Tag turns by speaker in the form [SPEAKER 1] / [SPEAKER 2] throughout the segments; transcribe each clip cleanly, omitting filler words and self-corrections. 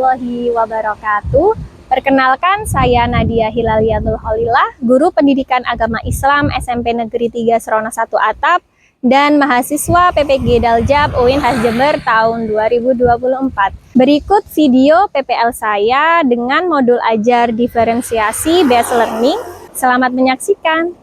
[SPEAKER 1] warahmatullahi wabarakatuh. Perkenalkan, saya Nadia Hilaliatul Khalilah, Guru Pendidikan Agama Islam SMP Negeri 3 Serono 1 Atap dan mahasiswa PPG Daljab UIN Has Jember tahun 2024. Berikut video PPL saya dengan modul ajar diferensiasi based learning. Selamat menyaksikan.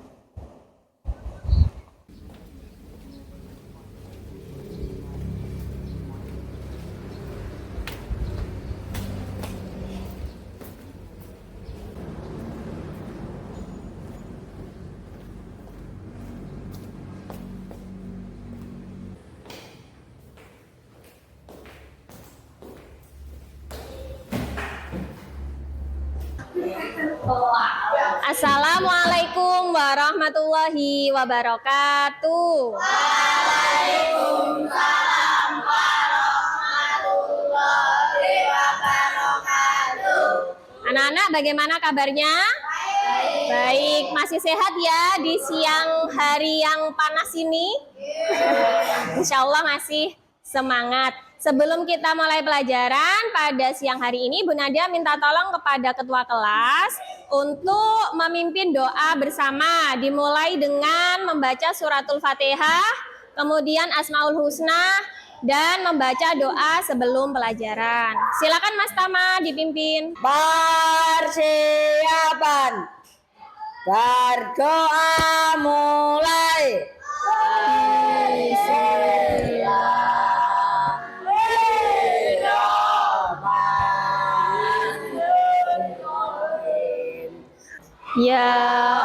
[SPEAKER 1] Assalamualaikum warahmatullahi wabarakatuh.
[SPEAKER 2] Waalaikumsalam warahmatullahi wabarakatuh.
[SPEAKER 1] Anak-anak, bagaimana kabarnya? Baik, masih sehat ya di siang hari yang panas ini? Insya Allah masih semangat. Sebelum kita mulai pelajaran pada siang hari ini, Bu Nadia minta tolong kepada ketua kelas untuk memimpin doa bersama, dimulai dengan membaca suratul Fatihah, kemudian Asmaul Husna, dan membaca doa sebelum pelajaran. Silakan Mas Tama dipimpin.
[SPEAKER 2] Persiapan. Berdoa mulai.
[SPEAKER 1] Ya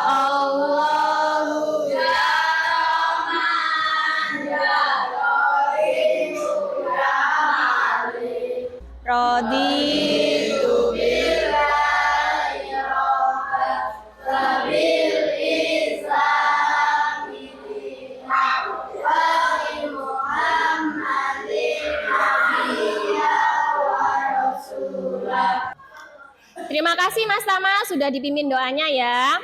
[SPEAKER 1] Allah,
[SPEAKER 2] Ya Rahman, Ya Rahim, Ya Malik.
[SPEAKER 1] Raditu
[SPEAKER 2] billahi rabban wa bil islami dinan wa bi Muhammadin nabiyyan wa rasulah.
[SPEAKER 1] Terima kasih Mas Tama sudah dipimpin doanya ya.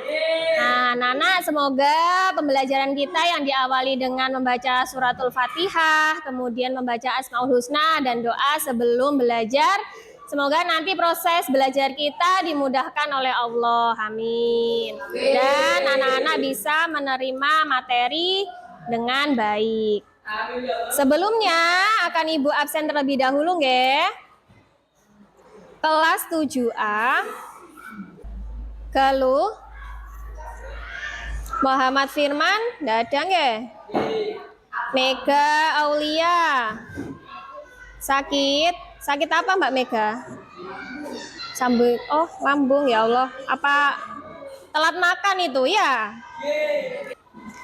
[SPEAKER 1] Nah, Nana, semoga pembelajaran kita yang diawali dengan membaca suratul Fatihah, kemudian membaca Asmaul Husna dan doa sebelum belajar, semoga nanti proses belajar kita dimudahkan oleh Allah. Amin. Dan anak-anak bisa menerima materi dengan baik. Sebelumnya akan Ibu absen terlebih dahulu nggih. Kelas 7A, Galuh, Muhammad Firman, dadang ya? Mega Aulia, sakit apa Mbak Mega? Sambung, oh lambung ya Allah, apa telat makan itu ya?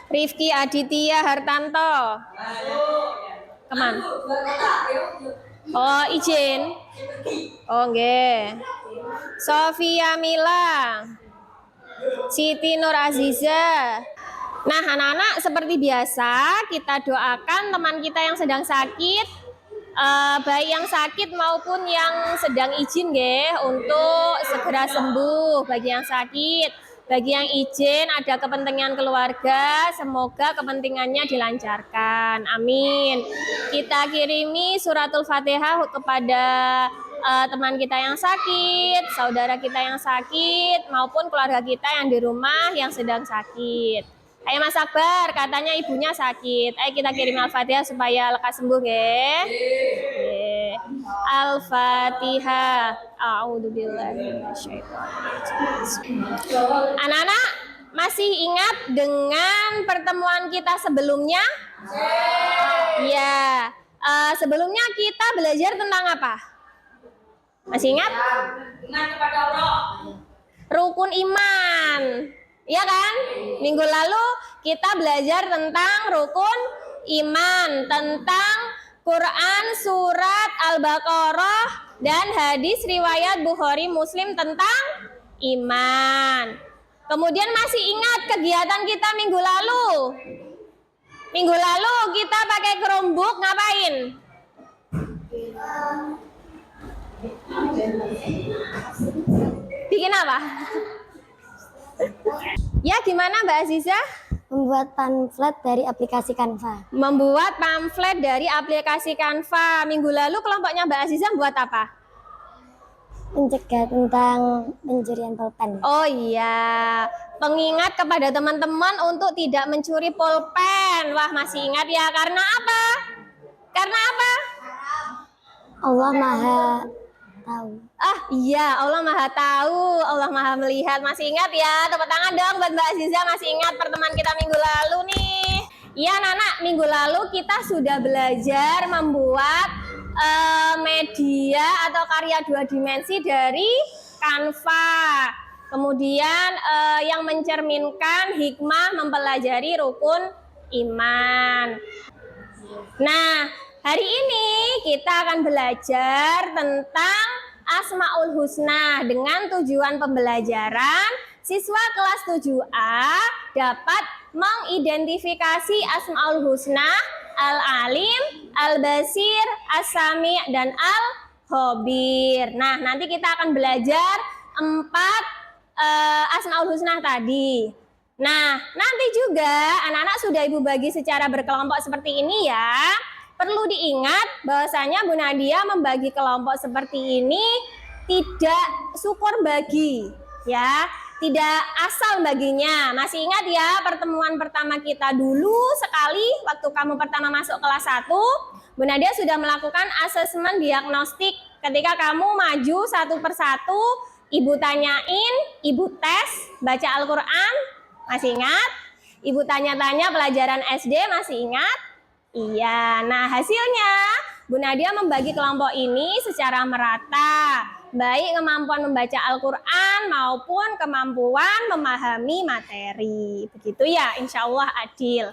[SPEAKER 1] Rifki Aditya Hartanto, kemana? Oh izin. Oh nggih. Sofia Mila, Siti Nur Aziza. Nah anak-anak, seperti biasa kita doakan teman kita yang sedang sakit, baik yang sakit maupun yang sedang izin nggih, untuk segera sembuh. Bagi yang sakit, bagi yang izin ada kepentingan keluarga, semoga kepentingannya dilancarkan. Amin. Kita kirimi suratul Fatihah kepada teman kita yang sakit, saudara kita yang sakit, maupun keluarga kita yang di rumah yang sedang sakit. Ayo Mas Akbar, katanya ibunya sakit. Ayo kita kirim Al-Fatihah supaya lekas sembuh nggih. Al-Fatihah. A'udzubillahi minasyaitonir. Anak-anak masih ingat dengan pertemuan kita sebelumnya? Ya. Sebelumnya kita belajar tentang apa? Masih ingat?
[SPEAKER 2] Iman kepada Allah.
[SPEAKER 1] Rukun iman. Iya kan? Minggu lalu kita belajar tentang rukun iman, tentang Quran surat Al-Baqarah dan hadis riwayat Bukhari Muslim tentang iman. Kemudian masih ingat kegiatan kita minggu lalu? Minggu lalu kita pakai Chromebook ngapain? Bikin apa? Ya, gimana Mbak Aziza?
[SPEAKER 3] Membuat pamflet dari aplikasi Canva.
[SPEAKER 1] Membuat pamflet dari aplikasi Canva. Minggu lalu kelompoknya Mbak Aziza buat apa?
[SPEAKER 3] mencegah tentang pencurian pulpen.
[SPEAKER 1] Oh iya, pengingat kepada teman-teman untuk tidak mencuri pulpen. Wah, masih ingat ya, karena apa? Karena apa?
[SPEAKER 3] Allah Maha Tahu.
[SPEAKER 1] Ah iya, Allah Maha Tahu, Allah Maha Melihat. Masih ingat ya? Tepuk tangan dong buat Mbak Aziza, masih ingat pertemuan kita minggu lalu nih. Iya anak-anak, minggu lalu kita sudah belajar membuat media atau karya 2 dimensi dari Canva. Kemudian yang mencerminkan hikmah mempelajari rukun iman. Nah, hari ini kita akan belajar tentang Asmaul Husna dengan tujuan pembelajaran siswa kelas 7A dapat mengidentifikasi Asmaul Husna, Al-Alim, Al-Basir, As-Sami, dan Al-Khabir. Nah, nanti kita akan belajar 4 Asmaul Husna tadi. Nah, nanti juga anak-anak sudah Ibu bagi secara berkelompok seperti ini ya. Perlu diingat bahwasanya Bu Nadia membagi kelompok seperti ini tidak syukur bagi ya, tidak asal baginya. Masih ingat ya pertemuan pertama kita dulu sekali waktu kamu pertama masuk kelas 1, Bu Nadia sudah melakukan asesmen diagnostik. Ketika kamu maju satu persatu, Ibu tanyain, Ibu tes baca Al-Qur'an, masih ingat? Ibu tanya-tanya pelajaran SD, masih ingat? Iya, nah hasilnya Bu Nadia membagi kelompok ini secara merata, baik kemampuan membaca Al-Quran maupun kemampuan memahami materi. Begitu ya, insya Allah adil.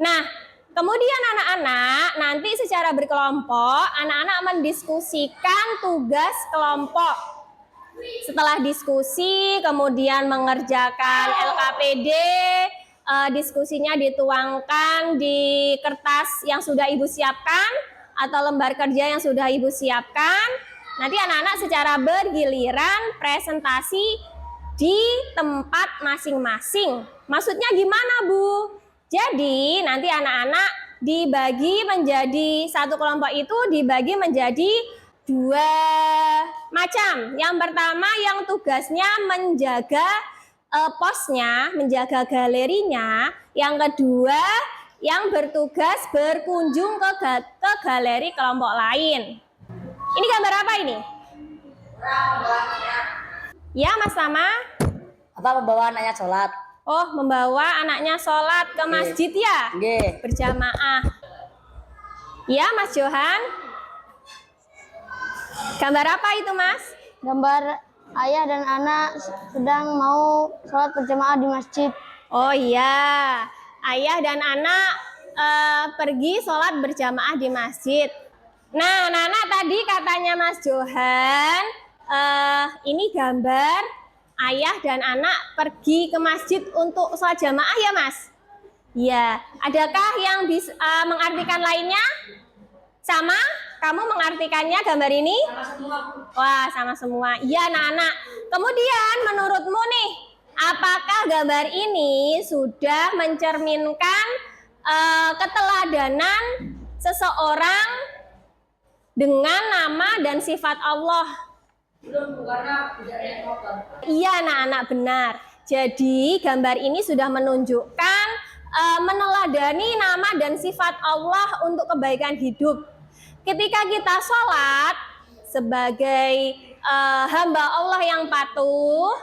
[SPEAKER 1] Nah, kemudian anak-anak nanti secara berkelompok, anak-anak mendiskusikan tugas kelompok. Setelah diskusi, kemudian mengerjakan LKPD, diskusinya dituangkan di kertas yang sudah Ibu siapkan atau lembar kerja yang sudah Ibu siapkan. Nanti anak-anak secara bergiliran presentasi di tempat masing-masing. Maksudnya gimana, Bu? Jadi nanti anak-anak dibagi menjadi satu kelompok itu dibagi menjadi 2 macam. Yang pertama yang tugasnya menjaga posnya, menjaga galerinya. Yang kedua yang bertugas berkunjung ke galeri kelompok lain. Ini gambar apa ini? Ya Mas Tama?
[SPEAKER 4] Apa membawa anaknya sholat?
[SPEAKER 1] Oh, membawa anaknya sholat ke masjid ya?
[SPEAKER 4] Nggih.
[SPEAKER 1] Berjamaah. Ya Mas Johan? Gambar apa itu Mas?
[SPEAKER 3] Gambar ayah dan anak sedang mau sholat berjamaah di masjid.
[SPEAKER 1] Oh iya, ayah dan anak pergi sholat berjamaah di masjid. Nah, anak-anak tadi katanya Mas Johan, ini gambar ayah dan anak pergi ke masjid untuk sholat jamaah ya Mas? Ya, adakah yang bisa mengartikan lainnya? Sama? Kamu mengartikannya gambar ini?
[SPEAKER 2] Sama semua.
[SPEAKER 1] Wah, sama semua. Iya, anak-anak. Kemudian menurutmu nih, apakah gambar ini sudah mencerminkan keteladanan seseorang dengan nama dan sifat Allah?
[SPEAKER 2] Belum, karena tidak naik motor.
[SPEAKER 1] Iya, anak-anak, benar. Jadi, gambar ini sudah menunjukkan meneladani nama dan sifat Allah untuk kebaikan hidup. Ketika kita sholat sebagai hamba Allah yang patuh,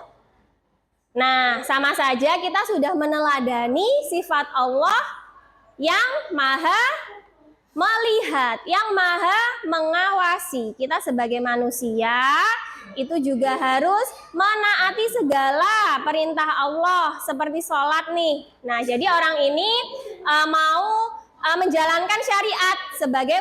[SPEAKER 1] nah sama saja kita sudah meneladani sifat Allah yang maha melihat, yang maha mengawasi. Kita sebagai manusia itu juga harus menaati segala perintah Allah seperti sholat nih. Nah jadi orang ini mau menjalankan syariat sebagai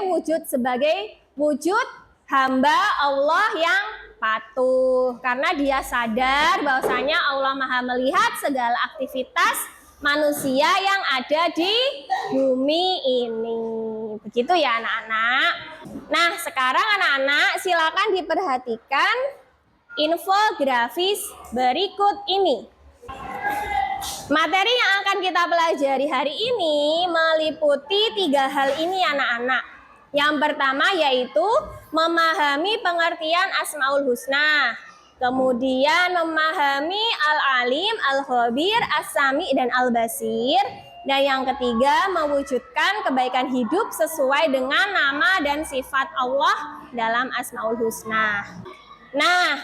[SPEAKER 1] wujud hamba Allah yang patuh, karena dia sadar bahwasanya Allah Maha melihat segala aktivitas manusia yang ada di bumi ini. Begitu ya anak-anak. Nah, sekarang anak-anak silakan diperhatikan infografis berikut ini. Materi yang akan kita pelajari hari ini meliputi 3 hal ini anak-anak. Yang pertama yaitu memahami pengertian Asmaul Husna. Kemudian memahami Al-Alim, Al-Khabir, As-Sami, dan Al-Basir. Dan yang ketiga, mewujudkan kebaikan hidup sesuai dengan nama dan sifat Allah dalam Asmaul Husna. Nah,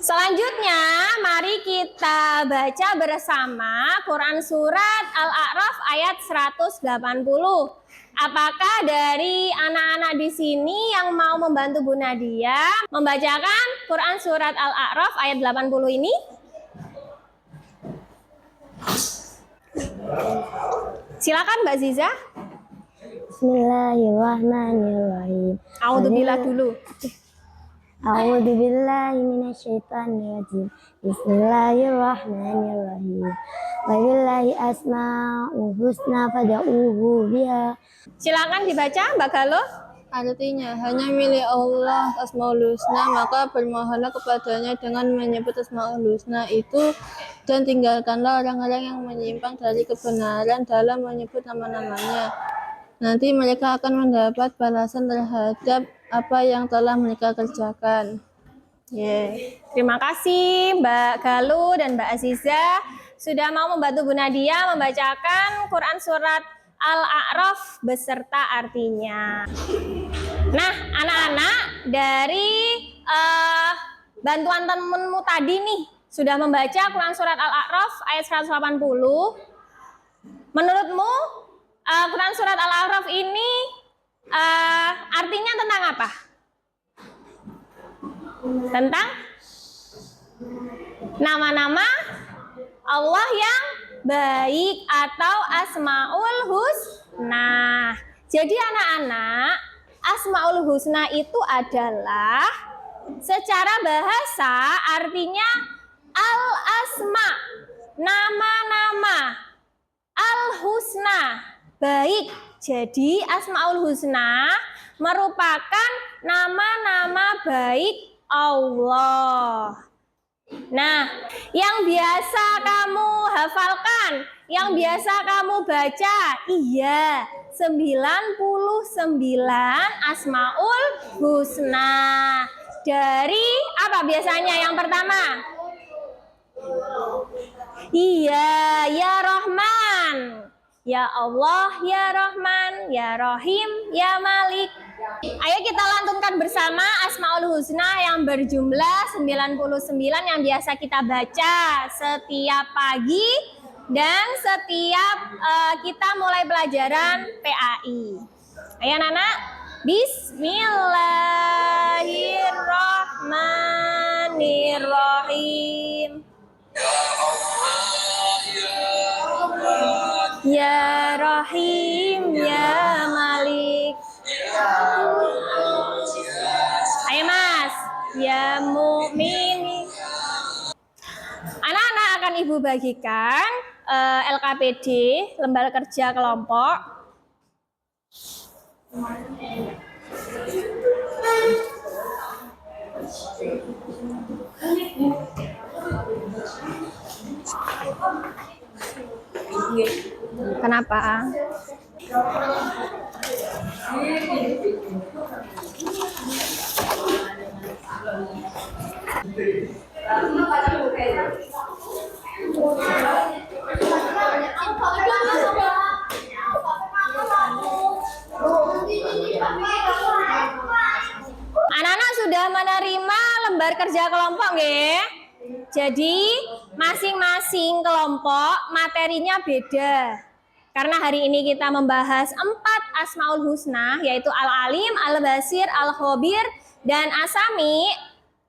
[SPEAKER 1] selanjutnya mari kita baca bersama Quran Surat Al-A'raf ayat 180. Apakah dari anak-anak di sini yang mau membantu Bu Nadia membacakan Quran Surat Al-A'raf ayat 80 ini? Silakan Mbak Ziza.
[SPEAKER 3] Bismillahirrahmanirrahim.
[SPEAKER 1] A'udzubillah dulu.
[SPEAKER 3] A'udzubillahi minasyaitonirrajim. Bismillahirrahmanirrahim. Wabillahi asma'ul husna fad'uuhu biha.
[SPEAKER 1] Silakan dibaca Mbak Galuh.
[SPEAKER 5] Artinya, hanya milik Allah Asmaul Husna, maka bermohonlah kepadanya dengan menyebut Asmaul Husna itu, dan tinggalkanlah orang-orang yang menyimpang dari kebenaran dalam menyebut nama-namanya. Nanti mereka akan mendapat balasan terhadap apa yang telah mereka kerjakan.
[SPEAKER 1] Terima kasih Mbak Galuh dan Mbak Aziza sudah mau membantu Bu Nadia membacakan Quran Surat Al-A'raf beserta artinya. Nah, anak-anak, dari bantuan temenmu tadi nih sudah membaca Quran Surat Al-A'raf ayat 180. Menurutmu Quran Surat Al-A'raf ini artinya tentang apa? Tentang nama-nama Allah yang baik atau Asmaul Husna. Jadi anak-anak, Asmaul Husna itu adalah secara bahasa artinya al-asma, nama-nama, al-husna, baik. Jadi Asmaul Husna merupakan nama-nama baik Allah. Nah, yang biasa kamu hafalkan, yang biasa kamu baca, iya, 99 Asmaul Husna. Dari apa biasanya? Yang pertama? Iya, ya Rahman. Ya Allah, ya Rahman, ya Rahim, ya Malik. Ayo kita lantunkan bersama Asmaul Husna yang berjumlah 99 yang biasa kita baca setiap pagi dan setiap kita mulai pelajaran PAI. Ayo anak-anak, Bismillahirrahmanirrahim. Ya Rahim, ya Malik. Ayo Mas, ya Mu'min. Anak-anak akan Ibu bagikan LKPD, lembar kerja kelompok. Kenapa? Anak-anak sudah menerima lembar kerja kelompok nggih? Jadi masing-masing kelompok materinya beda. Karena hari ini kita membahas 4 Asmaul Husna, yaitu Al-Alim, Al-Basir, Al-Khabir, dan As-Sami.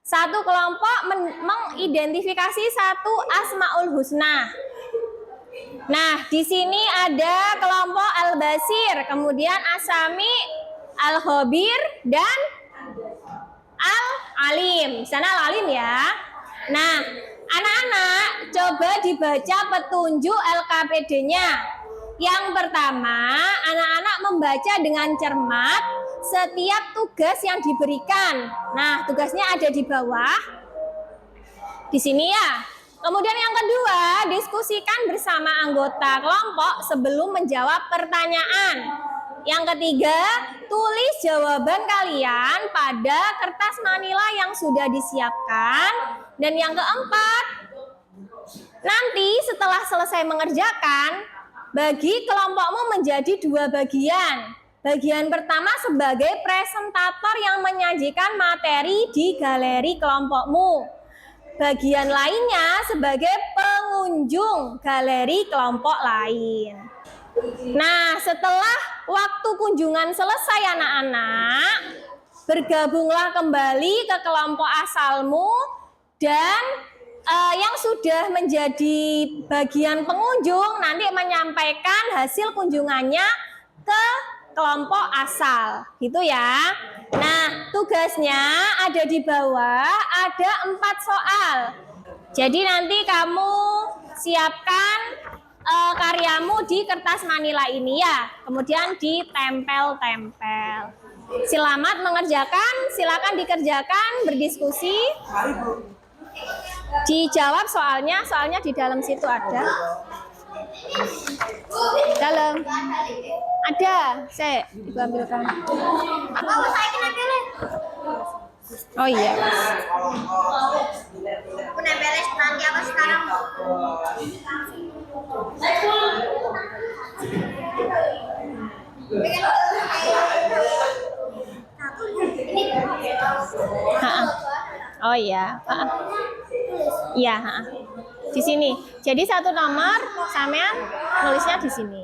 [SPEAKER 1] Satu kelompok mengidentifikasi satu Asmaul Husna. Nah, di sini ada kelompok Al-Basir, kemudian As-Sami, Al-Khabir, dan Al-Alim. Di sana Al-Alim ya. Nah, anak-anak coba dibaca petunjuk LKPD-nya. Yang pertama, anak-anak membaca dengan cermat setiap tugas yang diberikan. Nah, tugasnya ada di bawah. Di sini ya. Kemudian yang kedua, diskusikan bersama anggota kelompok sebelum menjawab pertanyaan. Yang ketiga, tulis jawaban kalian pada kertas manila yang sudah disiapkan. Dan yang keempat, nanti setelah selesai mengerjakan, bagi kelompokmu menjadi 2 bagian. Bagian pertama sebagai presentator yang menyajikan materi di galeri kelompokmu. Bagian lainnya sebagai pengunjung galeri kelompok lain. Nah, setelah waktu kunjungan selesai anak-anak, bergabunglah kembali ke kelompok asalmu dan yang sudah menjadi bagian pengunjung nanti menyampaikan hasil kunjungannya ke kelompok asal, gitu ya. Nah, tugasnya ada di bawah, ada 4 soal. Jadi nanti kamu siapkan karyamu di kertas manila ini ya, kemudian ditempel-tempel. Selamat mengerjakan, silakan dikerjakan, berdiskusi. Dijawab soalnya di dalam situ ada. Dalam ada, saya ibu ambilkan. Oh iya.
[SPEAKER 3] Aku nembelis nanti apa sekarang?
[SPEAKER 1] Oh iya. Iya. Di sini. Jadi 1 nomor, sampean nulisnya di sini.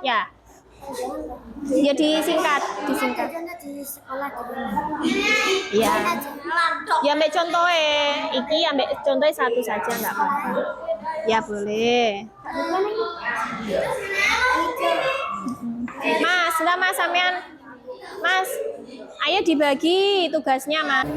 [SPEAKER 1] Ya. Ya disingkat.
[SPEAKER 3] Di sekolah
[SPEAKER 1] Iya. Ya ambil contohnya. Iki ambil contohnya 1 saja enggak apa-apa. Ya boleh. Mas, sudah Mas sampean. Mas, ayo dibagi tugasnya, Mas.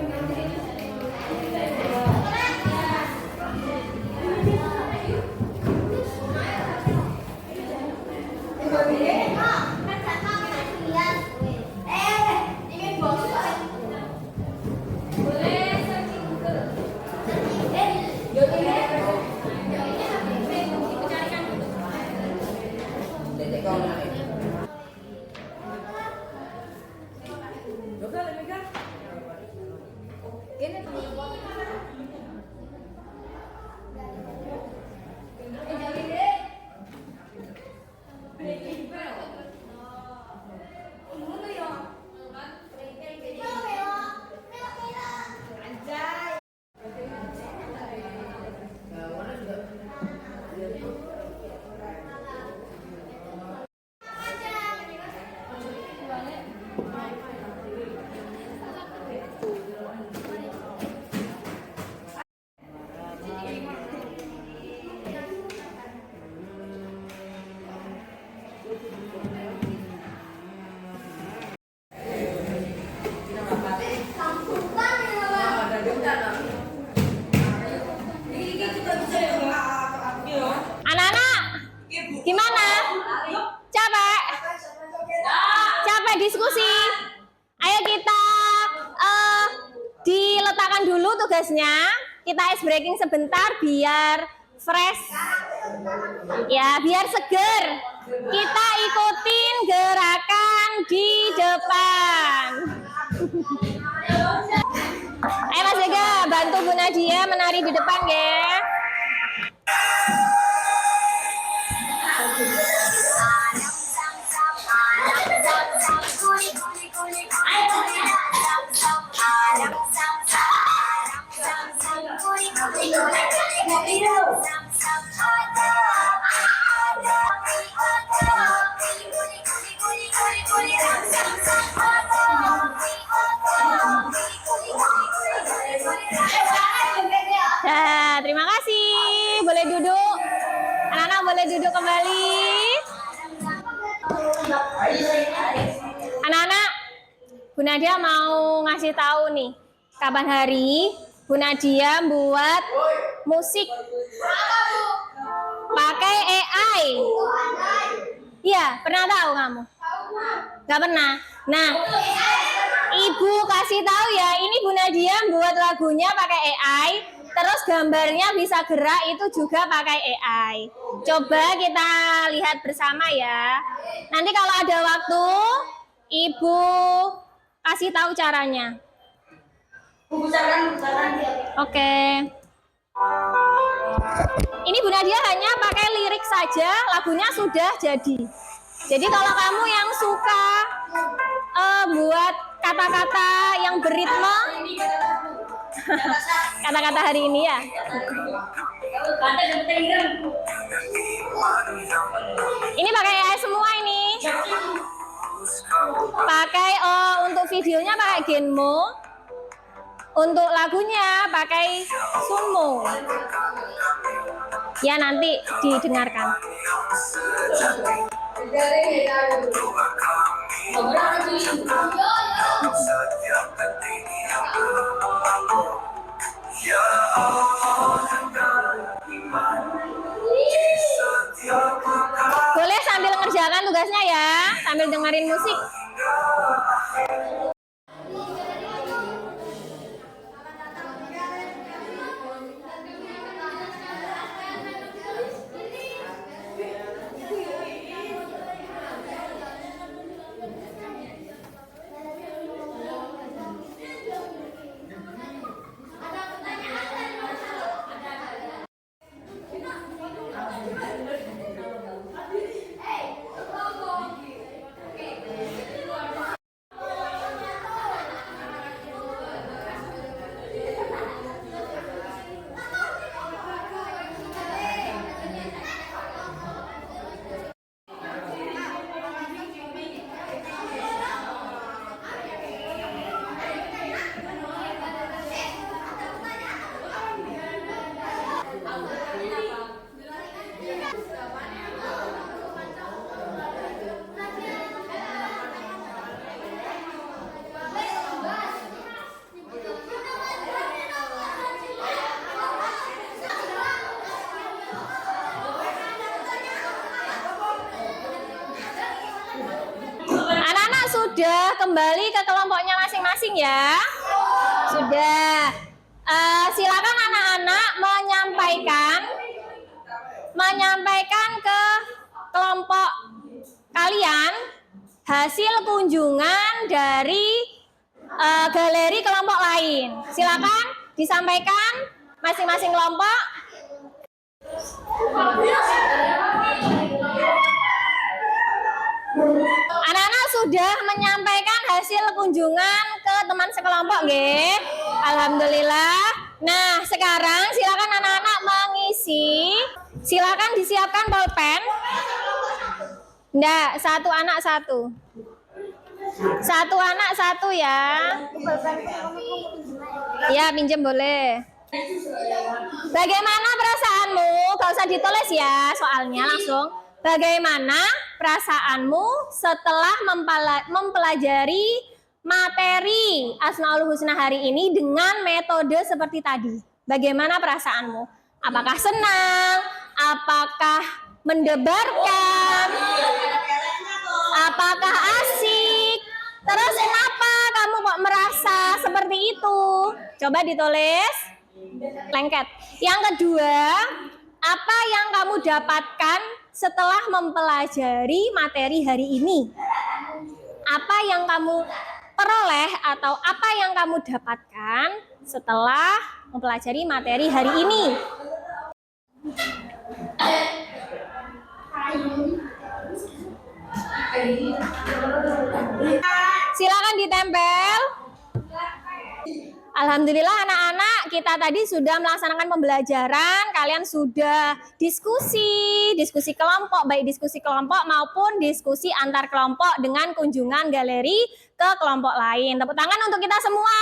[SPEAKER 1] Anak-anak, gimana? Capek? Capek diskusi? Ayo kita diletakkan dulu tugasnya. Kita ice breaking sebentar biar fresh. Ya, biar seger. Kita ikutin gerakan di depan. Ayo Mas Ega, bantu Bu Nadia menari di depan ya. Nah, terima kasih. Boleh duduk. Anak-anak boleh duduk kembali. Anak-anak, Bu Nadia mau ngasih tahu nih, kapan hari Bu Nadia buat musik pakai AI. Iya, pernah tahu kamu? Gak pernah. Nah, Ibu kasih tahu ya, ini Bu Nadia buat lagunya pakai AI. Terus gambarnya bisa gerak itu juga pakai AI. Coba kita lihat bersama ya. Nanti kalau ada waktu, Ibu kasih tahu caranya. Oke. Ini Bu Nadia hanya pakai lirik saja, lagunya sudah jadi. Jadi kalau kamu yang suka buat kata-kata yang beritme, kata-kata hari ini ya. Ini pakai AI semua ini. Pakai untuk videonya pakai Genmo. Untuk lagunya pakai Sumo. Ya nanti didengarkan. Boleh sambil ngerjakan tugasnya ya, sambil dengerin musik. Anak-anak sudah kembali ke kelompoknya masing-masing ya? Sudah. Silakan anak-anak menyampaikan ke kelompok kalian hasil kunjungan dari galeri kelompok lain. Silakan disampaikan masing-masing kelompok. Anak-anak sudah menyampaikan hasil kunjungan ke teman sekelompok, nggih? Alhamdulillah. Nah, sekarang silakan anak-anak mengisi. Silakan disiapkan pulpen. Nggak, satu anak satu. Satu anak satu ya. Ya, pinjam boleh. Bagaimana perasaanmu? Gak usah ditulis ya soalnya, langsung. Bagaimana perasaanmu setelah mempelajari materi Asmaul Husna hari ini dengan metode seperti tadi? Bagaimana perasaanmu? Apakah senang? Apakah mendebarkan? Apakah asik? Terus kenapa kamu kok merasa seperti itu? Coba ditulis. Lengket. Yang kedua, apa yang kamu dapatkan setelah mempelajari materi hari ini? Apa yang kamu peroleh atau apa yang kamu dapatkan setelah mempelajari materi hari ini? Silakan ditempel. Alhamdulillah anak-anak, kita tadi sudah melaksanakan pembelajaran, kalian sudah diskusi kelompok, baik diskusi kelompok maupun diskusi antar kelompok dengan kunjungan galeri ke kelompok lain. Tepuk tangan untuk kita semua.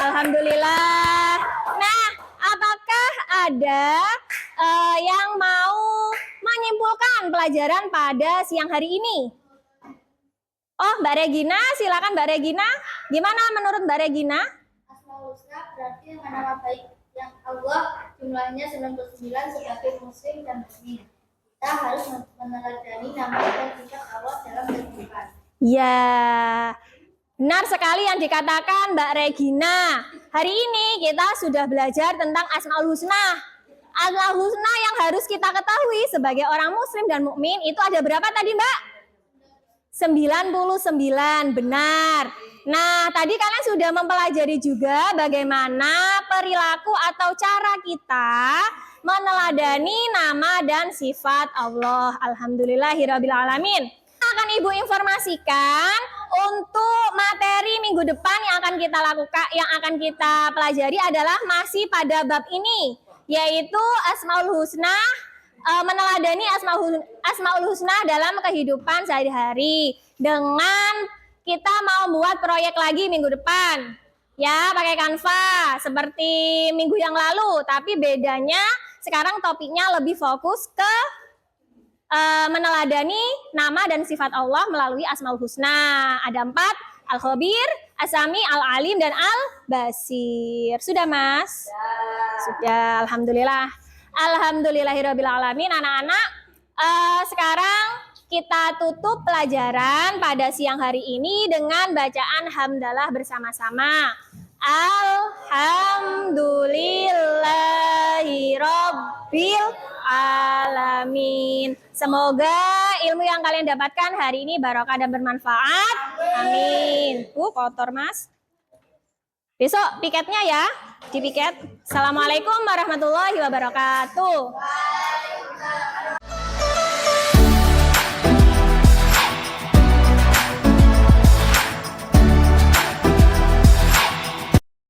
[SPEAKER 1] Alhamdulillah. Nah, apakah ada yang mau menyimpulkan pelajaran pada siang hari ini? Oh, Mbak Regina, silakan Mbak Regina. Gimana menurut Mbak Regina?
[SPEAKER 3] Asmaul Husna berarti nama baik yang Allah, jumlahnya 99 sebagai muslim dan mukmin. Kita harus meneladani nama dan sifat Allah dalam kehidupan.
[SPEAKER 1] Ya, Benar sekali yang dikatakan Mbak Regina. Hari ini kita sudah belajar tentang Asmaul Husna. Asmaul Husna yang harus kita ketahui sebagai orang muslim dan mukmin itu ada berapa tadi Mbak? 99, benar. Nah, tadi kalian sudah mempelajari juga bagaimana perilaku atau cara kita meneladani nama dan sifat Allah. Alhamdulillahirrabbilalamin. Akan Ibu informasikan untuk materi minggu depan yang akan kita lakukan, yang akan kita pelajari adalah masih pada bab ini, yaitu Asmaul Husna, meneladani Asmaul Husna dalam kehidupan sehari-hari. Dengan kita mau buat proyek lagi minggu depan, ya pakai Canva seperti minggu yang lalu, tapi bedanya sekarang topiknya lebih fokus ke meneladani nama dan sifat Allah melalui Asmaul Husna. Ada 4, Al-Khabir, As-Sami, Al-Alim, dan Al-Basir. Sudah Mas? Sudah, Alhamdulillah. Alhamdulillahirrabbilalamin. Anak-anak, sekarang kita tutup pelajaran pada siang hari ini dengan bacaan hamdalah bersama-sama. Alhamdulillahirabbil alamin. Semoga ilmu yang kalian dapatkan hari ini barokah dan bermanfaat. Amin. Kotor Mas. Besok piketnya ya, dipiket. Assalamualaikum warahmatullahi wabarakatuh.